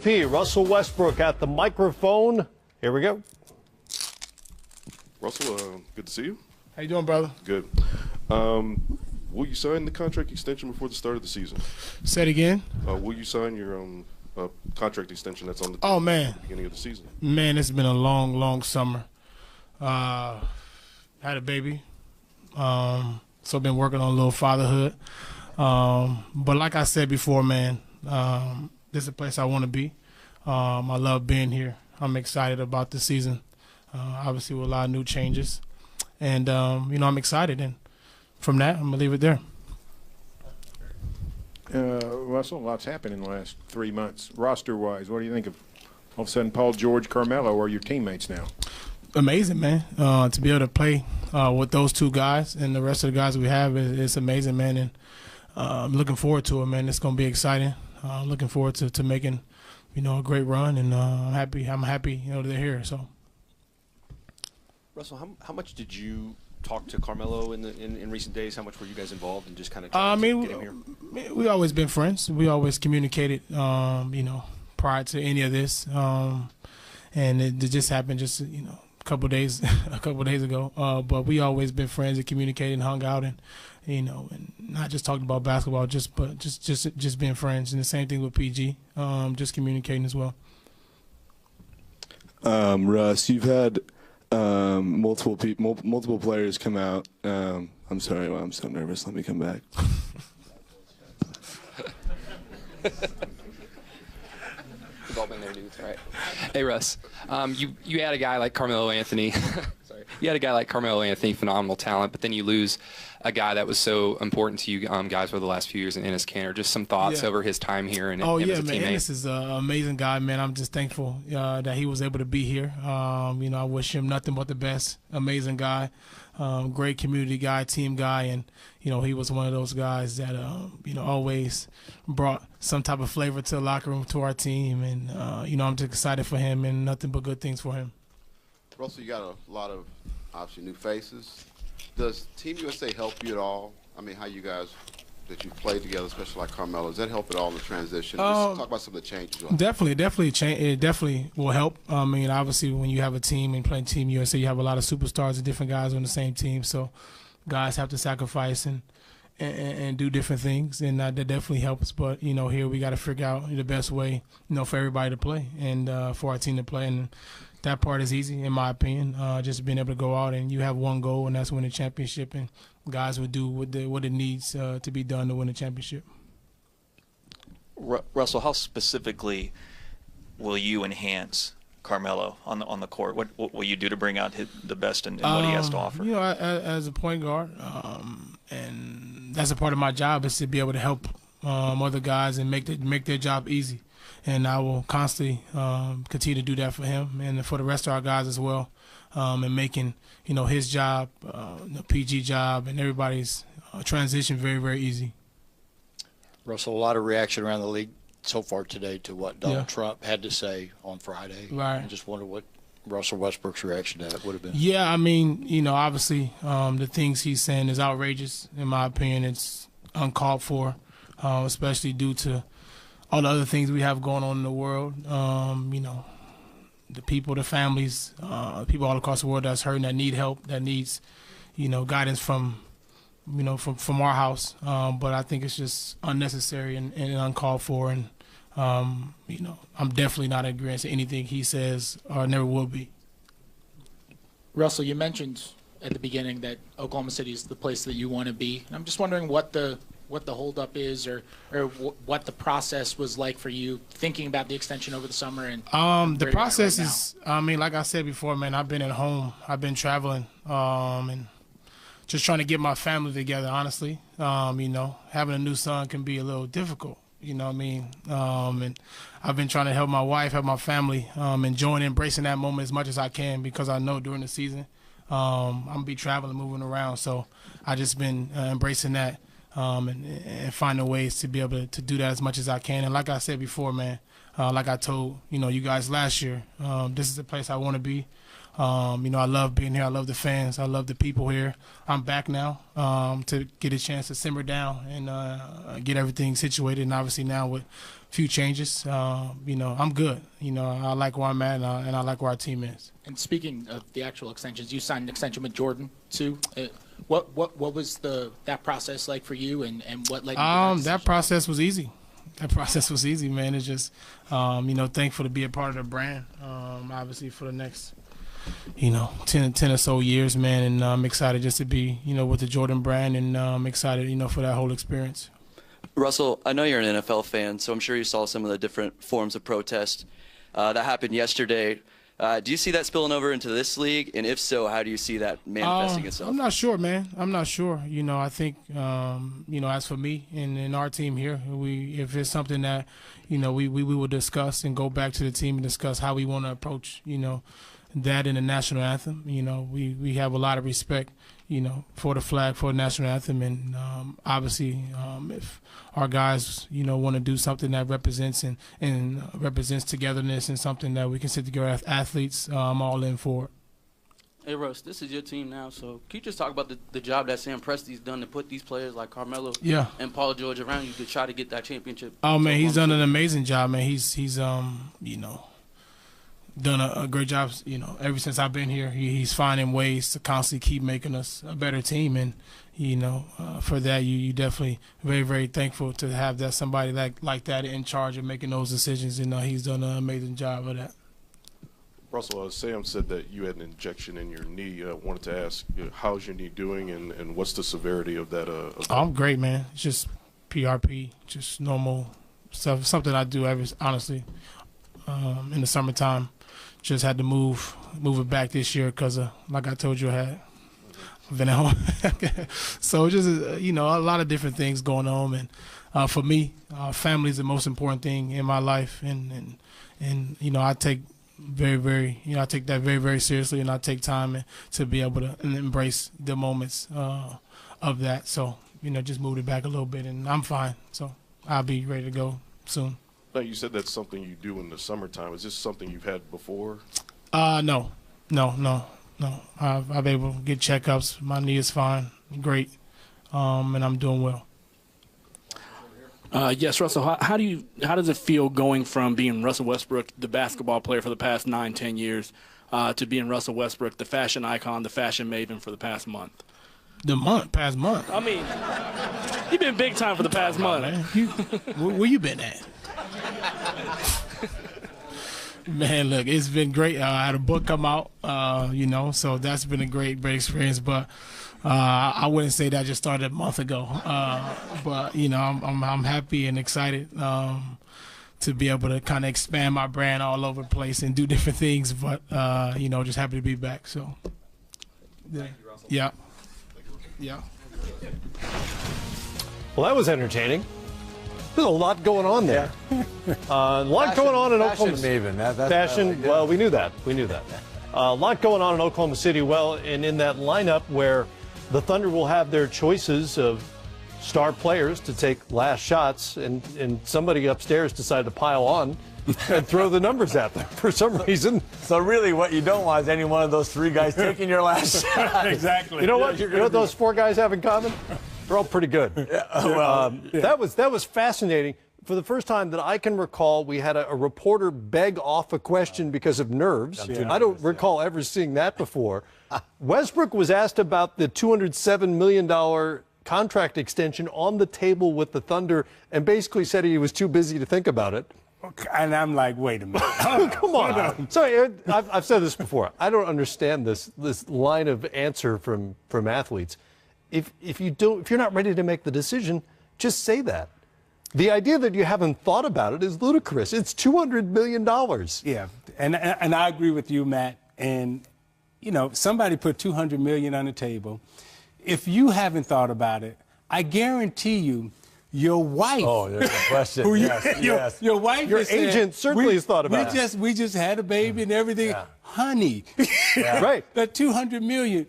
Russell Westbrook at the microphone. Here we go. Russell, good to see you. How you doing, brother? Good. Will you sign the contract extension before the start of the season? Say it again. Will you sign your contract extension that's on the beginning of the season? Man, it's been a long, long summer. Had a baby, so I've been working on a little fatherhood. But like I said before, man, this is a place I want to be. I love being here. I'm excited about the season. Obviously, with a lot of new changes, and I'm excited. And from that, I'm gonna leave it there. Russell, lots happened in the last 3 months, roster-wise. What do you think of all of a sudden Paul George, Carmelo are your teammates now? Amazing, man. To be able to play with those two guys and the rest of the guys we have, it's amazing, man. And I'm looking forward to it, man. It's gonna be exciting. I'm looking forward to making, a great run, and I'm happy. They're here. So, Russell, how much did you talk to Carmelo in recent days? How much were you guys involved in just kind of get him here? We always been friends. We always communicated, prior to any of this, and it just happened a couple days ago. But we always been friends and communicated and hung out, and and not just talking about basketball, just being friends. And the same thing with PG, just communicating as well. Russ, you've had multiple players come out. I'm sorry, I'm so nervous. Let me come back. We've all been there, dudes. All right. Hey, Russ. You had a guy like Carmelo Anthony. Sorry. You had a guy like Carmelo Anthony, phenomenal talent, but then you lose a guy that was so important to you guys over the last few years in Enes Kanter. Just some thoughts over his time here and as a teammate. Enes is an amazing guy, man. I'm just thankful that he was able to be here. I wish him nothing but the best. Amazing guy, great community guy, team guy, and he was one of those guys that always brought some type of flavor to the locker room, to our team, and I'm just excited for him and nothing but good things for him. Russell, you got a lot of obviously new faces. Does Team USA help you at all? I mean, how you guys that you've played together, especially like Carmelo, does that help at all in the transition? Just talk about some of the changes. Definitely change. It definitely will help. I mean, obviously, when you have a team and playing Team USA, you have a lot of superstars and different guys on the same team. So, guys have to sacrifice and do different things, and that definitely helps. But here we got to figure out the best way, for everybody to play and for our team to play. And that part is easy, in my opinion. Just being able to go out and you have one goal, and that's win the championship, and guys would do what it needs to be done to win the championship. Russell, how specifically will you enhance Carmelo on the court? What will you do to bring out the best in what he has to offer? As a point guard, and that's a part of my job, is to be able to help other guys and make their job easy. And I will constantly continue to do that for him and for the rest of our guys as well, and making his job, the PG job, and everybody's transition very, very easy. Russell, a lot of reaction around the league so far today to what Donald Trump had to say on Friday. Right. I just wonder what Russell Westbrook's reaction to that would have been. Yeah, I mean, obviously the things he's saying is outrageous. In my opinion, it's uncalled for, especially due to all the other things we have going on in the world. The people, the families, people all across the world that's hurting, that need help, that needs, guidance from our house. But I think it's just unnecessary and uncalled for. And, I'm definitely not in agreement to anything he says, or never will be. Russell, you mentioned at the beginning that Oklahoma City is the place that you want to be. And I'm just wondering what the holdup is, or what the process was like for you thinking about the extension over the summer. And the process is, like I said before, man, I've been at home, I've been traveling, and just trying to get my family together, honestly. Having a new son can be a little difficult, and I've been trying to help my wife, help my family, enjoying, embracing that moment as much as I can, because I know during the season I'm going to be traveling, moving around. So I just been embracing that. And finding ways to be able to do that as much as I can. And like I said before, man, like I told you guys last year, this is the place I want to be. I love being here. I love the fans. I love the people here. I'm back now to get a chance to simmer down and get everything situated. And obviously now with a few changes, I'm good. I like where I'm at and I like where our team is. And speaking of the actual extensions, you signed an extension with Jordan too. What was that process like for you, and what led you to that process was easy. That process was easy, man. It's just, thankful to be a part of the brand, obviously for the next, 10 or so years, man. And I'm excited just to be, with the Jordan brand, and I'm excited, for that whole experience. Russell, I know you're an NFL fan, so I'm sure you saw some of the different forms of protest that happened yesterday. Do you see that spilling over into this league? And if so, how do you see that manifesting itself? I'm not sure, man. I'm not sure. I think, as for me and our team here, if it's something that, we will discuss and go back to the team and discuss how we want to approach, that in the national anthem. We have a lot of respect, for the flag, for the national anthem. And obviously, if our guys, want to do something that represents and represents togetherness and something that we can sit together as athletes, I'm all in for it. Hey, Russ, this is your team now, so can you just talk about the job that Sam Presti's done to put these players like Carmelo and Paul George around you to try to get that championship? Oh, man, he's done an amazing job, man. He's done a great job, ever since I've been here. He's finding ways to constantly keep making us a better team, and for that you definitely very, very thankful to have that somebody like that in charge of making those decisions, and he's done an amazing job of that. Russell, Sam said that you had an injection in your knee. I wanted to ask, how's your knee doing, and what's the severity of that? I'm great, man. It's just PRP, just normal stuff, something I do honestly in the summertime. Just had to move it back this year because, like I told you, I've been at home. So just, a lot of different things going on. And for me, family is the most important thing in my life. And I take I take that very, very seriously, and I take time to be able to embrace the moments of that. So, just moved it back a little bit, and I'm fine. So I'll be ready to go soon. Now, you said that's something you do in the summertime. Is this something you've had before? No. I've been able to get checkups. My knee is fine, great, and I'm doing well. Yes, Russell. How does it feel going from being Russell Westbrook, the basketball player for the past 9-10 years, to being Russell Westbrook, the fashion icon, the fashion maven for the past month? Past month. I mean, you've been big time for the past month. Man. Where you been at? Man, look, it's been great. I had a book come out, so that's been a great experience. But I wouldn't say that just started a month ago. But I'm happy and excited to be able to kind of expand my brand all over the place and do different things. But just happy to be back. So, yeah. Well, that was entertaining. There's a lot going on there. A lot going on in Oklahoma City. Fashion, well, we knew that. A lot going on in Oklahoma City. Well, and in that lineup where the Thunder will have their choices of star players to take last shots, and somebody upstairs decided to pile on and throw the numbers at them for some reason. So really what you don't want is any one of those three guys taking your last shot. Exactly. You know what? You know what those four guys have in common? They're all pretty good. That was fascinating. For the first time that I can recall, we had a reporter beg off a question because of nerves. I don't recall ever seeing that before. Westbrook was asked about the $207 million contract extension on the table with the Thunder and basically said he was too busy to think about it. And I'm like, wait a minute. Come on. Sorry, I've said this before. I don't understand this line of answer from athletes. If you're not ready to make the decision, just say that. The idea that you haven't thought about it is ludicrous. It's $200 million. Yeah, and I agree with you, Matt. And, somebody put $200 million on the table. If you haven't thought about it, I guarantee you, your wife. Oh, there's a question. Yes. Your wife. Your agent certainly has thought about it. We just had a baby and everything. Yeah. Honey. Yeah. Right. That $200 million.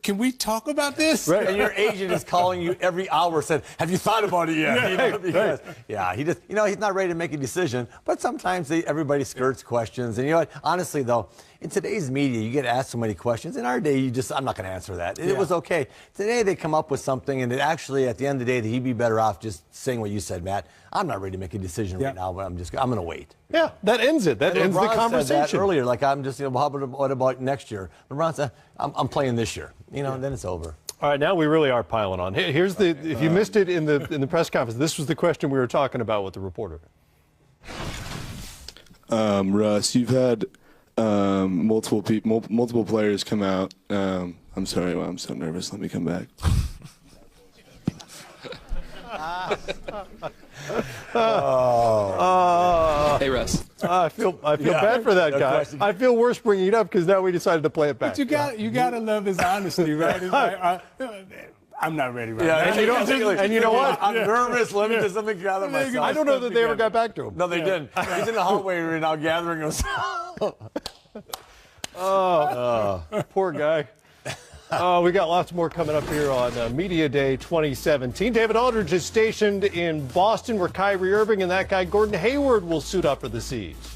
can we talk about this? Right. And your agent is calling you every hour, said, have you thought about it yet? You know, because, yeah, he just, you know, he's not ready to make a decision. But sometimes everybody skirts questions. And you know what? Honestly, though, in today's media, you get asked so many questions. In our day, I'm not going to answer that. It was okay. Today, they come up with something, and it actually, at the end of the day, he'd be better off just saying what you said, Matt. I'm not ready to make a decision right now, but I'm going to wait. Yeah, that ends it. That ends the conversation. Said that earlier, like, I'm just, you know, what about next year? LeBron said, I'm playing this year. You know, and then it's over. All right, now we really are piling on. Here's the, if you missed it in the press conference, this was the question we were talking about with the reporter. Russ, you've had multiple players come out. I'm sorry, I'm so nervous. Let me come back. Hey, Russ. I feel bad for that guy. I feel worse bringing it up because now we decided to play it back. But you got to love his honesty, right? It's like, I'm not ready right now. And you know what? I'm nervous. Let me just gather myself. I don't know that they ever got back to him. No, they didn't. He's in the hallway right now gathering himself. Poor guy. We got lots more coming up here on Media Day 2017. David Aldridge is stationed in Boston, where Kyrie Irving and that guy Gordon Hayward will suit up for the C's.